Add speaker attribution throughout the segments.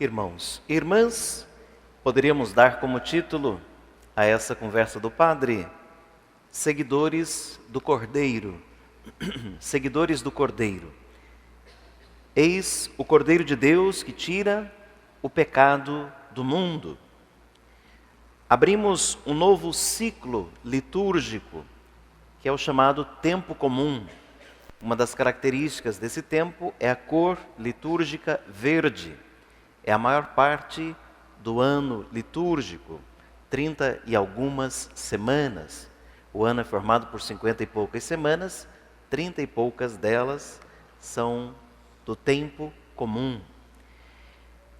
Speaker 1: Irmãos e irmãs, poderíamos dar como título a essa conversa do Padre, Seguidores do Cordeiro. Seguidores do Cordeiro. Eis o Cordeiro de Deus que tira o pecado do mundo. Abrimos um novo ciclo litúrgico, que é o chamado tempo comum. Uma das características desse tempo é a cor litúrgica verde. É a maior parte do ano litúrgico, 30 e algumas semanas. O ano é formado por 50 e poucas semanas, 30 e poucas delas são do tempo comum.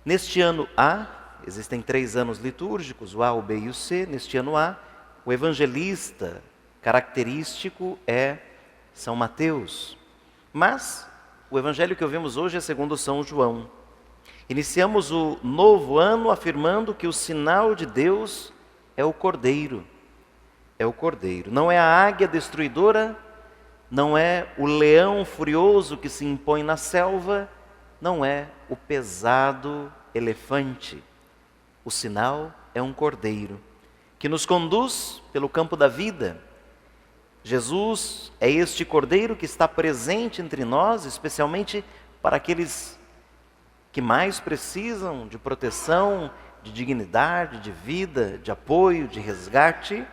Speaker 1: Neste ano A, existem 3 anos litúrgicos, o A, o B e o C. Neste ano A, o evangelista característico é São Mateus. Mas o evangelho que ouvimos hoje é segundo São João. Iniciamos o novo ano afirmando que o sinal de Deus é o Cordeiro. É o Cordeiro. Não é a águia destruidora, não é o leão furioso que se impõe na selva, não é o pesado elefante. O sinal é um Cordeiro que nos conduz pelo campo da vida. Jesus é este Cordeiro que está presente entre nós, especialmente para aqueles que mais precisam de proteção, de dignidade, de vida, de apoio, de resgate,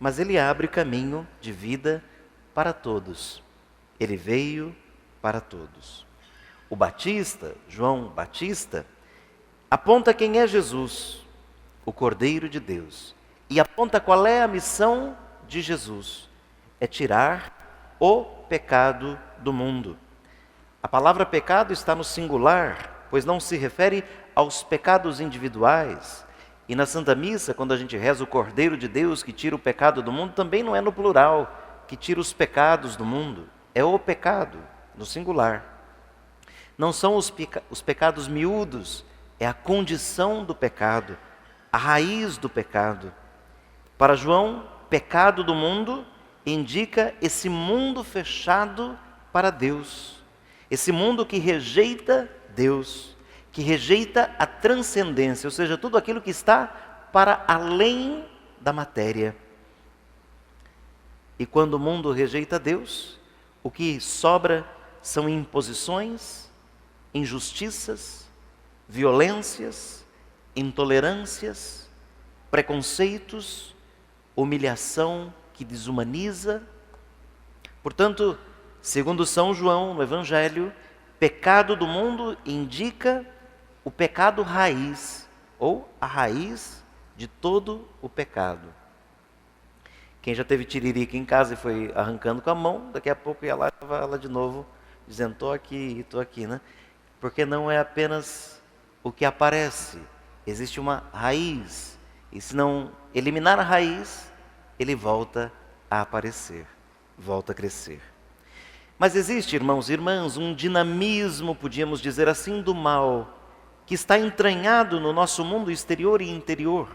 Speaker 1: mas Ele abre caminho de vida para todos. Ele veio para todos. O Batista, João Batista, aponta quem é Jesus, o Cordeiro de Deus, e aponta qual é a missão de Jesus: é tirar o pecado do mundo. A palavra pecado está no singular, pois não se refere aos pecados individuais. E na Santa Missa, quando a gente reza o Cordeiro de Deus que tira o pecado do mundo, também não é no plural, que tira os pecados do mundo. É o pecado, no singular. Não são os pecados miúdos, é a condição do pecado, a raiz do pecado. Para João, pecado do mundo indica esse mundo fechado para Deus. Esse mundo que rejeita Deus, que rejeita a transcendência, ou seja, tudo aquilo que está para além da matéria. E quando o mundo rejeita Deus, o que sobra são imposições, injustiças, violências, intolerâncias, preconceitos, humilhação que desumaniza. Portanto, segundo São João, no Evangelho, pecado do mundo indica o pecado raiz, ou a raiz de todo o pecado. Quem já teve tiririca em casa e foi arrancando com a mão, daqui a pouco ia lá e levava ela de novo, dizendo, estou aqui, né? Porque não é apenas o que aparece, existe uma raiz, e se não eliminar a raiz, ele volta a aparecer, volta a crescer. Mas existe, irmãos e irmãs, um dinamismo, podíamos dizer assim, do mal, que está entranhado no nosso mundo exterior e interior,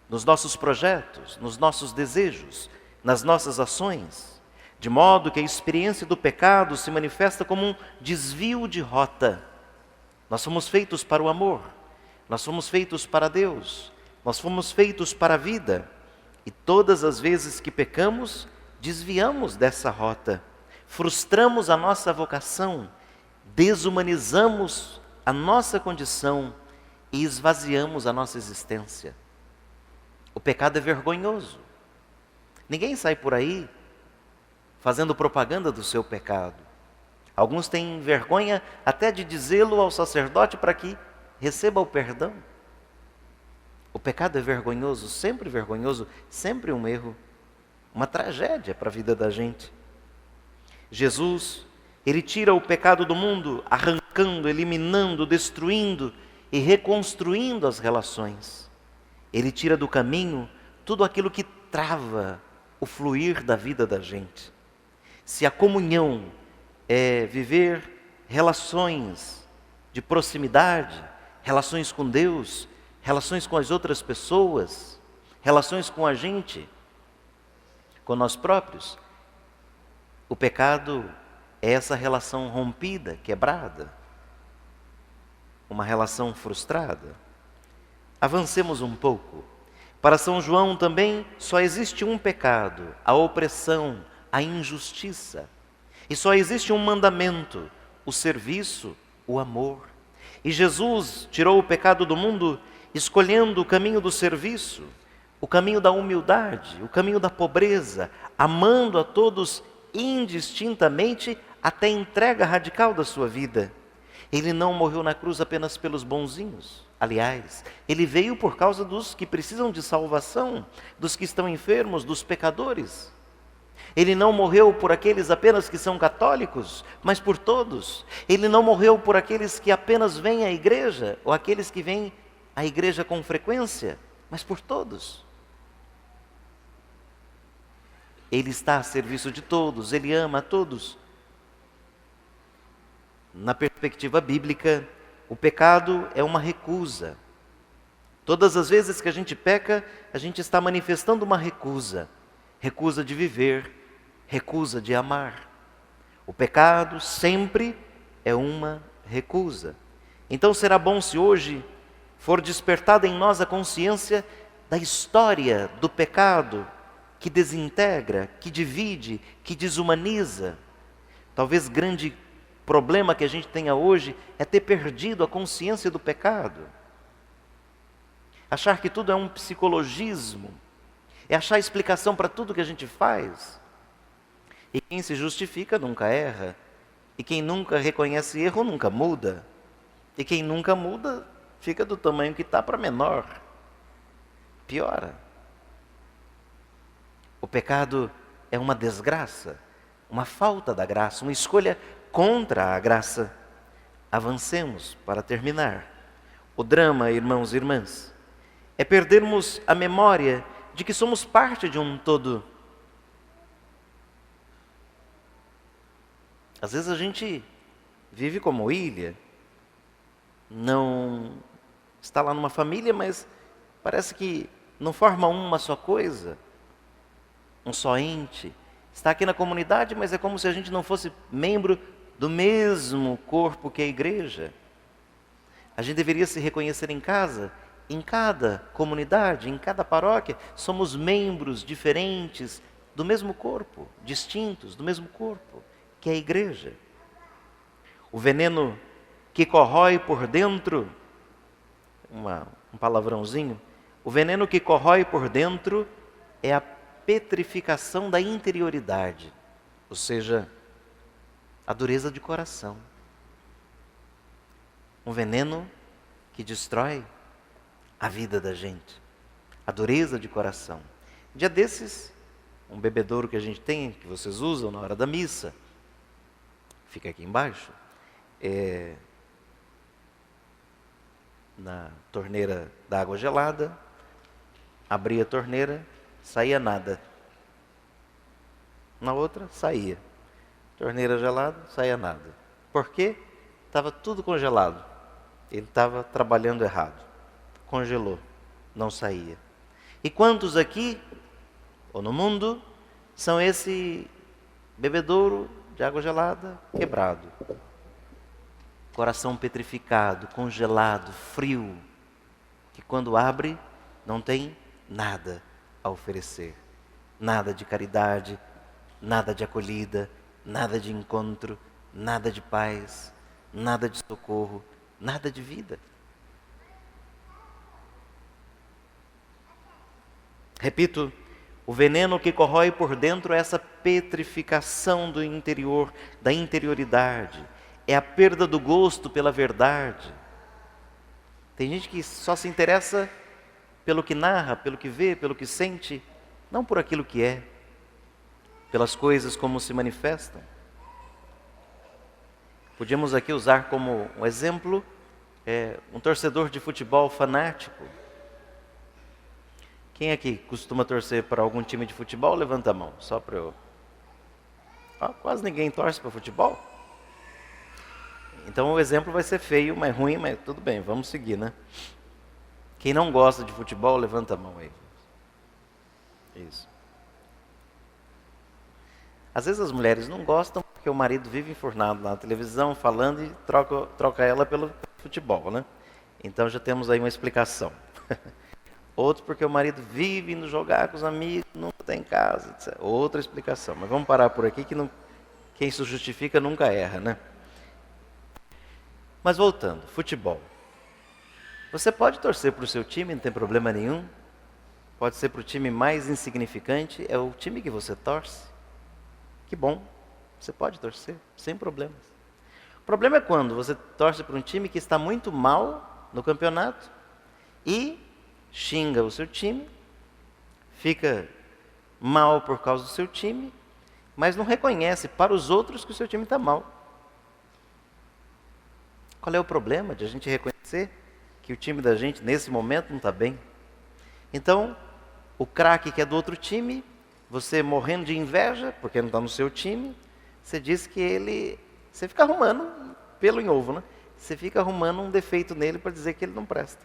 Speaker 1: nos nossos projetos, nos nossos desejos, nas nossas ações, de modo que a experiência do pecado se manifesta como um desvio de rota. Nós fomos feitos para o amor, nós fomos feitos para Deus, nós fomos feitos para a vida, e todas as vezes que pecamos, desviamos dessa rota. Frustramos a nossa vocação, desumanizamos a nossa condição e esvaziamos a nossa existência. O pecado é vergonhoso. Ninguém sai por aí fazendo propaganda do seu pecado. Alguns têm vergonha até de dizê-lo ao sacerdote para que receba o perdão. O pecado é vergonhoso, sempre um erro, uma tragédia para a vida da gente. Jesus, Ele tira o pecado do mundo, arrancando, eliminando, destruindo e reconstruindo as relações. Ele tira do caminho tudo aquilo que trava o fluir da vida da gente. Se a comunhão é viver relações de proximidade, relações com Deus, relações com as outras pessoas, relações com a gente, com nós próprios, o pecado é essa relação rompida, quebrada. uma relação frustrada? Avancemos um pouco. Para São João também só existe um pecado, a opressão, a injustiça. E só existe um mandamento, o serviço, o amor. E Jesus tirou o pecado do mundo escolhendo o caminho do serviço, o caminho da humildade, o caminho da pobreza, amando a todos indistintamente até a entrega radical da sua vida. Ele não morreu na cruz apenas pelos bonzinhos. Aliás, ele veio por causa dos que precisam de salvação, dos que estão enfermos, dos pecadores. Ele não morreu por aqueles apenas que são católicos, mas por todos. Ele não morreu por aqueles que apenas vêm à igreja, ou aqueles que vêm à igreja com frequência, mas por todos. Ele está a serviço de todos, ele ama a todos. Na perspectiva bíblica, o pecado é uma recusa. Todas as vezes que a gente peca, a gente está manifestando uma recusa. Recusa de viver, recusa de amar. O pecado sempre é uma recusa. Então será bom se hoje for despertada em nós a consciência da história do pecado que desintegra, que divide, que desumaniza. Talvez grande problema que a gente tenha hoje é ter perdido a consciência do pecado. Achar que tudo é um psicologismo, é achar explicação para tudo que a gente faz. E quem se justifica nunca erra, e quem nunca reconhece erro nunca muda, e quem nunca muda fica do tamanho que está para menor, piora. O pecado é uma desgraça, uma falta da graça, uma escolha contra a graça. Avancemos para terminar. O drama, irmãos e irmãs, é perdermos a memória de que somos parte de um todo. Às vezes a gente vive como ilha, não está lá numa família, mas parece que não forma uma só coisa, um só ente. Está aqui na comunidade, mas é como se a gente não fosse membro do mesmo corpo que a igreja. A gente deveria se reconhecer em casa, em cada comunidade, em cada paróquia. Somos membros diferentes do mesmo corpo, distintos do mesmo corpo, que é a igreja. O veneno que corrói por dentro, um palavrãozinho, o veneno que corrói por dentro é a petrificação da interioridade, ou seja, a dureza de coração. Um veneno que destrói a vida da gente, a dureza de coração. Dia desses, um bebedouro que a gente tem, que vocês usam na hora da missa, fica aqui embaixo, na torneira da água gelada, abria a torneira, saía nada. Na outra, saía. Torneira gelada, saía nada. Por quê? Estava tudo congelado. Ele estava trabalhando errado. Congelou, não saía. E quantos aqui, ou no mundo, são esse bebedouro de água gelada quebrado? Coração petrificado, congelado, frio, que quando abre, não tem nada a oferecer. Nada de caridade, nada de acolhida, nada de encontro, nada de paz, nada de socorro, nada de vida. Repito, o veneno que corrói por dentro é essa petrificação do interior, da interioridade. É a perda do gosto pela verdade. Tem gente que só se interessa pelo que narra, pelo que vê, pelo que sente, não por aquilo que é, pelas coisas como se manifestam. Podíamos aqui usar como um exemplo um torcedor de futebol fanático. Quem aqui costuma torcer para algum time de futebol? Levanta a mão, só para eu... quase ninguém torce para futebol. Então o exemplo vai ser feio, mas ruim, mas tudo bem, vamos seguir, né? Quem não gosta de futebol, levanta a mão aí. Isso. Às vezes as mulheres não gostam porque o marido vive enfurnado na televisão, falando e troca ela pelo futebol, né? Então já temos aí uma explicação. Outros porque o marido vive indo jogar com os amigos, nunca está em casa, etc. Outra explicação. Mas vamos parar por aqui que quem se justifica nunca erra, né? Mas voltando, futebol. Você pode torcer para o seu time, não tem problema nenhum. Pode ser para o time mais insignificante, é o time que você torce. Que bom, você pode torcer, sem problemas. O problema é quando você torce para um time que está muito mal no campeonato e xinga o seu time, fica mal por causa do seu time, mas não reconhece para os outros que o seu time está mal. Qual é o problema de a gente reconhecer que o time da gente nesse momento não está bem? Então, o craque que é do outro time, você morrendo de inveja, porque não está no seu time, você diz que ele... Você fica arrumando pelo em ovo, né? Você fica arrumando um defeito nele para dizer que ele não presta.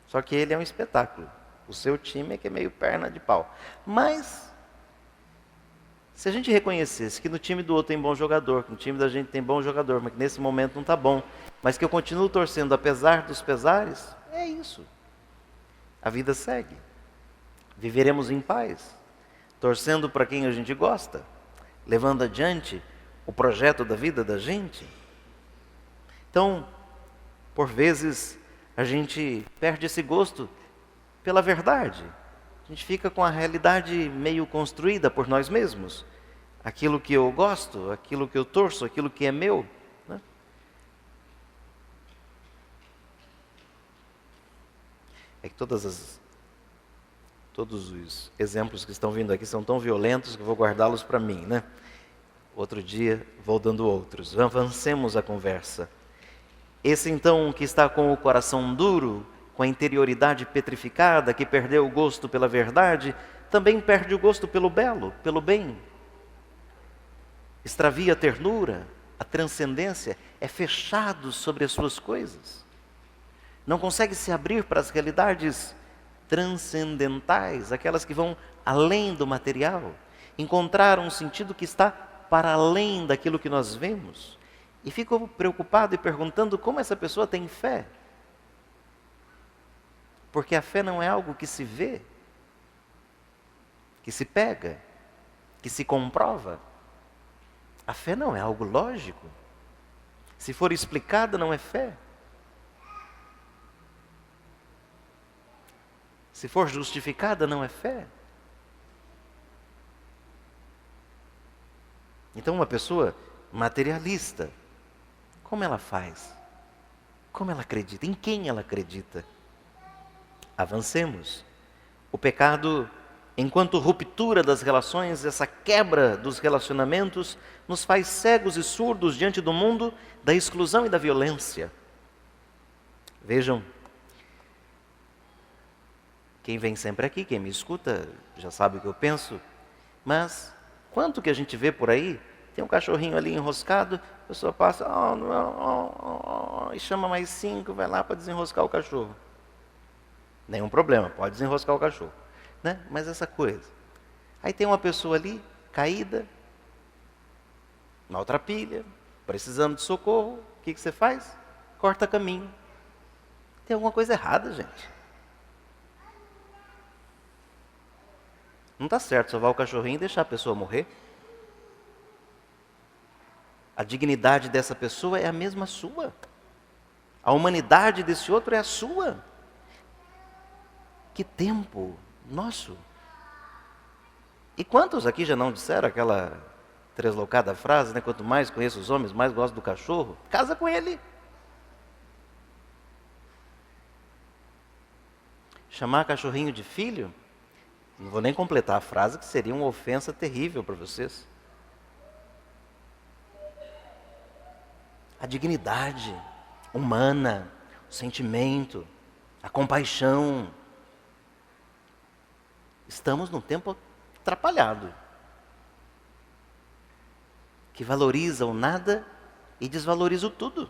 Speaker 1: Só que ele é um espetáculo. O seu time é que é meio perna de pau. Mas, se a gente reconhecesse que no time do outro tem bom jogador, que no time da gente tem bom jogador, mas que nesse momento não está bom, mas que eu continuo torcendo apesar dos pesares, é isso. A vida segue. Viveremos em paz, torcendo para quem a gente gosta, levando adiante o projeto da vida da gente. Então, por vezes, a gente perde esse gosto pela verdade. A gente fica com a realidade meio construída por nós mesmos. Aquilo que eu gosto, aquilo que eu torço, aquilo que é meu, né? É que todos os exemplos que estão vindo aqui são tão violentos que eu vou guardá-los para mim, né? Outro dia vou dando outros. Avancemos a conversa. Esse então que está com o coração duro, com a interioridade petrificada, que perdeu o gosto pela verdade, também perde o gosto pelo belo, pelo bem. Extravia a ternura, a transcendência, é fechado sobre as suas coisas. Não consegue se abrir para as realidades transcendentais, aquelas que vão além do material, encontrar um sentido que está para além daquilo que nós vemos. E fico preocupado e perguntando como essa pessoa tem fé. Porque a fé não é algo que se vê, que se pega, que se comprova. A fé não é algo lógico. Se for explicada, não é fé. Se for justificada, não é fé. Então, uma pessoa materialista, como ela faz? Como ela acredita? Em quem ela acredita? Avancemos. O pecado, enquanto ruptura das relações, essa quebra dos relacionamentos, nos faz cegos e surdos diante do mundo da exclusão e da violência. Vejam, quem vem sempre aqui, quem me escuta, já sabe o que eu penso, mas quanto que a gente vê por aí, tem um cachorrinho ali enroscado, a pessoa passa, e chama mais 5, vai lá para desenroscar o cachorro. Nenhum problema, pode desenroscar o cachorro, né? Mas essa coisa. Aí tem uma pessoa ali, caída, maltrapilha, precisando de socorro, o que você faz? Corta caminho. Tem alguma coisa errada, gente. Não está certo salvar o cachorrinho e deixar a pessoa morrer. A dignidade dessa pessoa é a mesma sua. A humanidade desse outro é a sua. Que tempo nosso. E quantos aqui já não disseram aquela treslocada frase, né? Quanto mais conheço os homens, mais gosto do cachorro. Casa com ele. Chamar cachorrinho de filho, não vou nem completar a frase, que seria uma ofensa terrível para vocês. A dignidade humana, o sentimento, a compaixão. Estamos num tempo atrapalhado, que valoriza o nada e desvaloriza o tudo,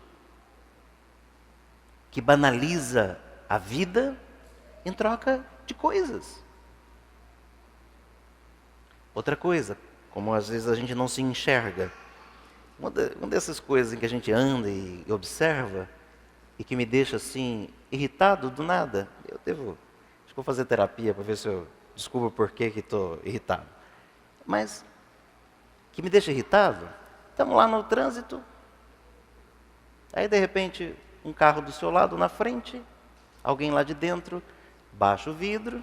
Speaker 1: que banaliza a vida em troca de coisas. Outra coisa, como às vezes a gente não se enxerga, uma dessas coisas em que a gente anda e observa, e que me deixa assim, irritado do nada, acho que vou fazer terapia para ver se eu descubro por que estou irritado. Mas, que me deixa irritado, estamos lá no trânsito, aí de repente, um carro do seu lado na frente, alguém lá de dentro, baixa o vidro,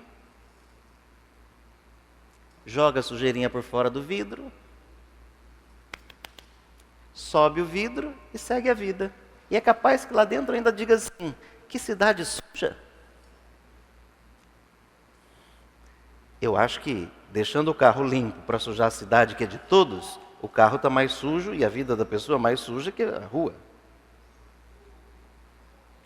Speaker 1: joga a sujeirinha por fora do vidro, sobe o vidro e segue a vida. E é capaz que lá dentro ainda diga assim, que cidade suja. Eu acho que, deixando o carro limpo para sujar a cidade que é de todos, o carro está mais sujo e a vida da pessoa mais suja que a rua.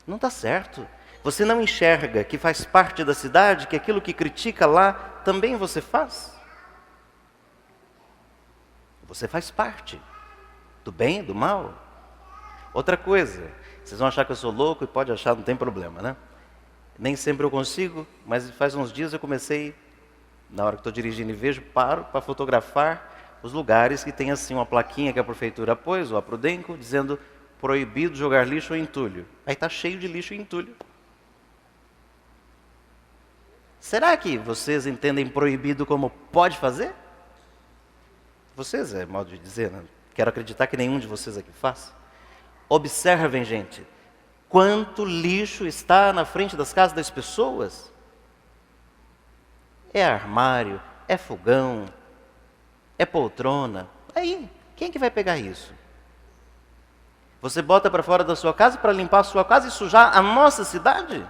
Speaker 1: Não está certo. Você não enxerga que faz parte da cidade, que aquilo que critica lá, também você faz? Você faz parte do bem e do mal. Outra coisa, vocês vão achar que eu sou louco e pode achar, não tem problema, né? Nem sempre eu consigo, mas faz uns dias eu comecei, na hora que estou dirigindo e vejo, paro para fotografar os lugares que tem assim uma plaquinha que a prefeitura pôs, ou a Prudenco, dizendo proibido jogar lixo ou entulho. Aí está cheio de lixo e entulho. Será que vocês entendem proibido como pode fazer? Vocês, é modo de dizer, né? Quero acreditar que nenhum de vocês aqui faz. Observem, gente, quanto lixo está na frente das casas das pessoas. É armário, é fogão, é poltrona. Aí, quem que vai pegar isso? Você bota para fora da sua casa para limpar a sua casa e sujar a nossa cidade?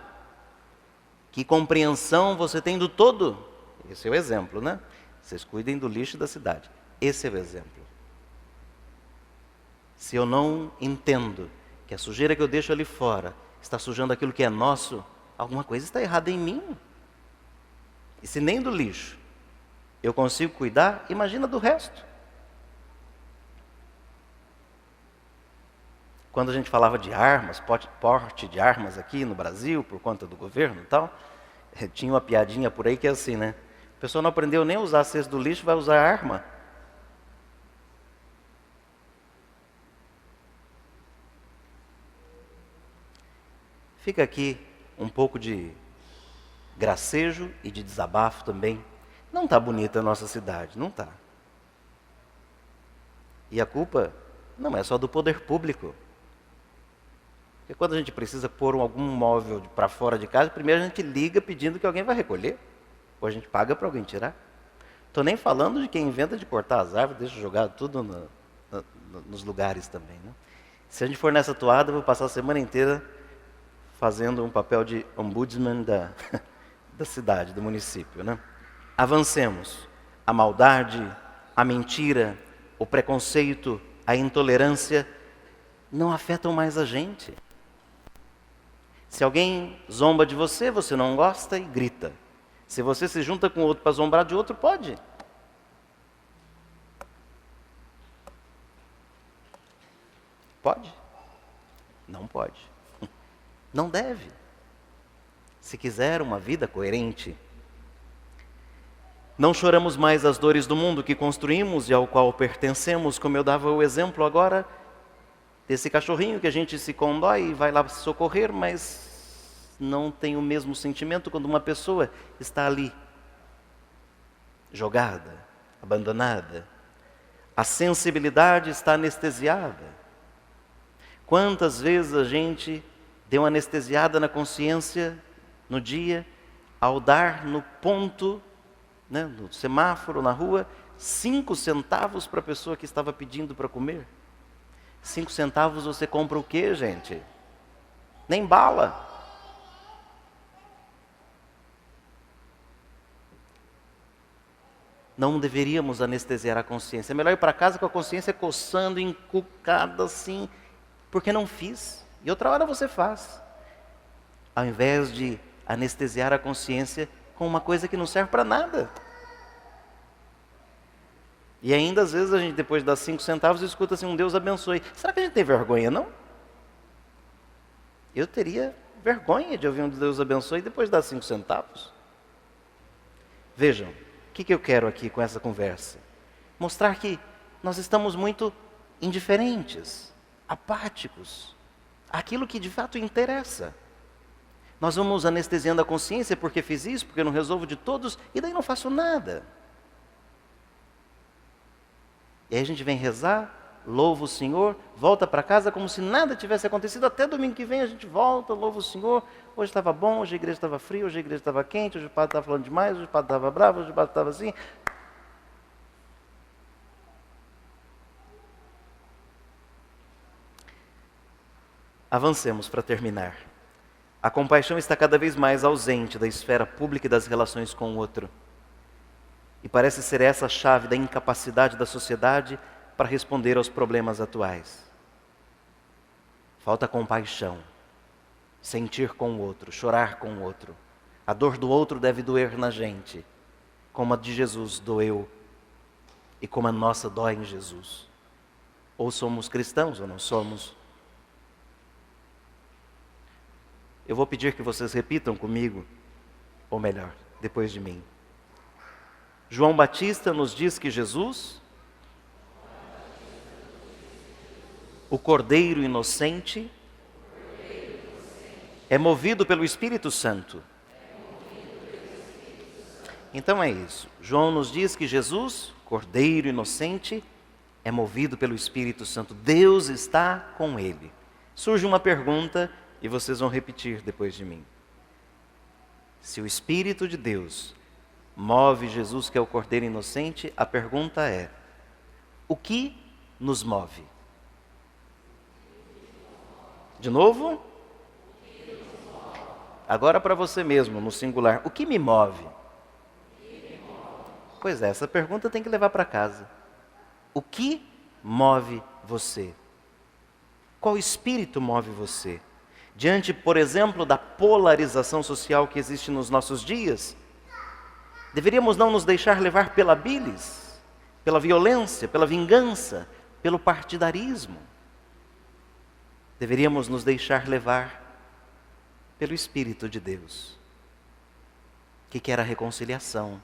Speaker 1: Que compreensão você tem do todo? Esse é o exemplo, né? Vocês cuidem do lixo da cidade. Esse é o exemplo. Se eu não entendo que a sujeira que eu deixo ali fora está sujando aquilo que é nosso, alguma coisa está errada em mim. E se nem do lixo eu consigo cuidar, imagina do resto. Quando a gente falava de armas, porte de armas aqui no Brasil, por conta do governo e tal, tinha uma piadinha por aí que é assim, né? A pessoa não aprendeu nem a usar cesto do lixo, vai usar arma. Fica aqui um pouco de gracejo e de desabafo também. Não está bonita a nossa cidade, não está. E a culpa não é só do poder público. Porque quando a gente precisa pôr algum móvel para fora de casa, primeiro a gente liga pedindo que alguém vai recolher. Ou a gente paga para alguém tirar. Estou nem falando de quem inventa de cortar as árvores, deixa jogado tudo nos lugares também, né? Se a gente for nessa toada, eu vou passar a semana inteira fazendo um papel de ombudsman da cidade, do município, né? Avancemos. A maldade, a mentira, o preconceito, a intolerância não afetam mais a gente. Se alguém zomba de você, você não gosta e grita. Se você se junta com outro para zombar de outro, pode. Pode? Não pode. Não deve. Se quiser uma vida coerente. Não choramos mais as dores do mundo que construímos e ao qual pertencemos, como eu dava o exemplo agora, desse cachorrinho que a gente se condói e vai lá socorrer, mas não tem o mesmo sentimento quando uma pessoa está ali, jogada, abandonada. A sensibilidade está anestesiada. Quantas vezes a gente deu uma anestesiada na consciência no dia, ao dar no ponto, né, no semáforo, na rua, 5 centavos para a pessoa que estava pedindo para comer. 5 centavos você compra o quê, gente? Nem bala. Não deveríamos anestesiar a consciência. É melhor ir para casa com a consciência coçando, encucada assim, porque não fiz. E outra hora você faz. Ao invés de anestesiar a consciência com uma coisa que não serve para nada. E ainda às vezes a gente, depois de dar 5 centavos, escuta assim, um Deus abençoe. Será que a gente tem vergonha, não? Eu teria vergonha de ouvir um Deus abençoe depois de dar 5 centavos. Vejam, o que eu quero aqui com essa conversa? Mostrar que nós estamos muito indiferentes, apáticos. aquilo que de fato interessa. Nós vamos anestesiando a consciência porque fiz isso, porque não resolvo de todos, e daí não faço nada. E aí a gente vem rezar, louva o Senhor, volta para casa como se nada tivesse acontecido. Até domingo que vem a gente volta, louva o Senhor. Hoje estava bom, hoje a igreja estava fria, hoje a igreja estava quente, hoje o padre estava falando demais, hoje o padre estava bravo, hoje o padre estava assim. Avancemos para terminar. A compaixão está cada vez mais ausente da esfera pública e das relações com o outro. E parece ser essa a chave da incapacidade da sociedade para responder aos problemas atuais. Falta compaixão, sentir com o outro, chorar com o outro. A dor do outro deve doer na gente, como a de Jesus doeu e como a nossa dói em Jesus. Ou somos cristãos ou não somos. Eu vou pedir que vocês repitam comigo, ou melhor, depois de mim. João Batista nos diz que Jesus, o Cordeiro inocente, é movido pelo Espírito Santo. Então é isso. João nos diz que Jesus, Cordeiro inocente, é movido pelo Espírito Santo. Deus está com ele. Surge uma pergunta e vocês vão repetir depois de mim. Se o Espírito de Deus move Jesus, que é o Cordeiro inocente, a pergunta é: o que nos move? De novo? Agora para você mesmo, no singular. O que me move? Pois é, essa pergunta tem que levar para casa. O que move você? Qual espírito move você? Diante, por exemplo, da polarização social que existe nos nossos dias, deveríamos não nos deixar levar pela bilis, pela violência, pela vingança, pelo partidarismo. Deveríamos nos deixar levar pelo Espírito de Deus, que quer a reconciliação,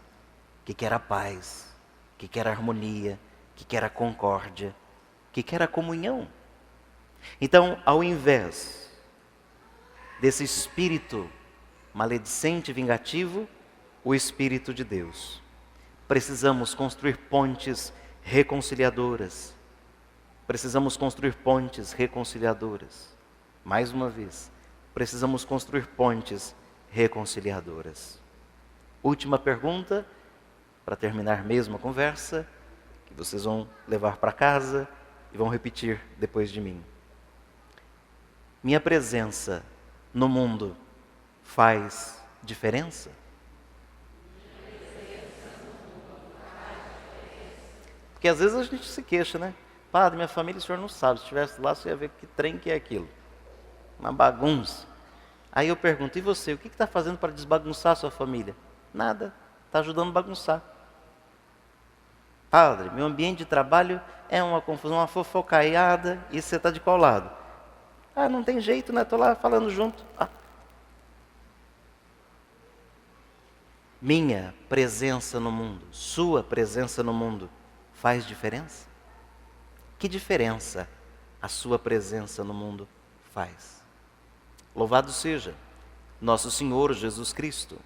Speaker 1: que quer a paz, que quer a harmonia, que quer a concórdia, que quer a comunhão. Então, ao invés desse espírito maledicente e vingativo, o Espírito de Deus, precisamos construir pontes reconciliadoras. Precisamos construir pontes reconciliadoras. Mais uma vez, precisamos construir pontes reconciliadoras. Última pergunta, para terminar mesmo a conversa, que vocês vão levar para casa e vão repetir depois de mim. Minha presença no mundo faz diferença? Porque às vezes a gente se queixa, né? Padre, minha família, o senhor não sabe. Se estivesse lá, você ia ver que trem que é aquilo. Uma bagunça. Aí eu pergunto, e você, o que está fazendo para desbagunçar a sua família? Nada, está ajudando a bagunçar. Padre, meu ambiente de trabalho é uma confusão, uma fofocaiada, e você está de qual lado? Ah, não tem jeito, né? Estou lá falando junto. Minha presença no mundo, sua presença no mundo, faz diferença? Que diferença a sua presença no mundo faz? Louvado seja nosso Senhor Jesus Cristo.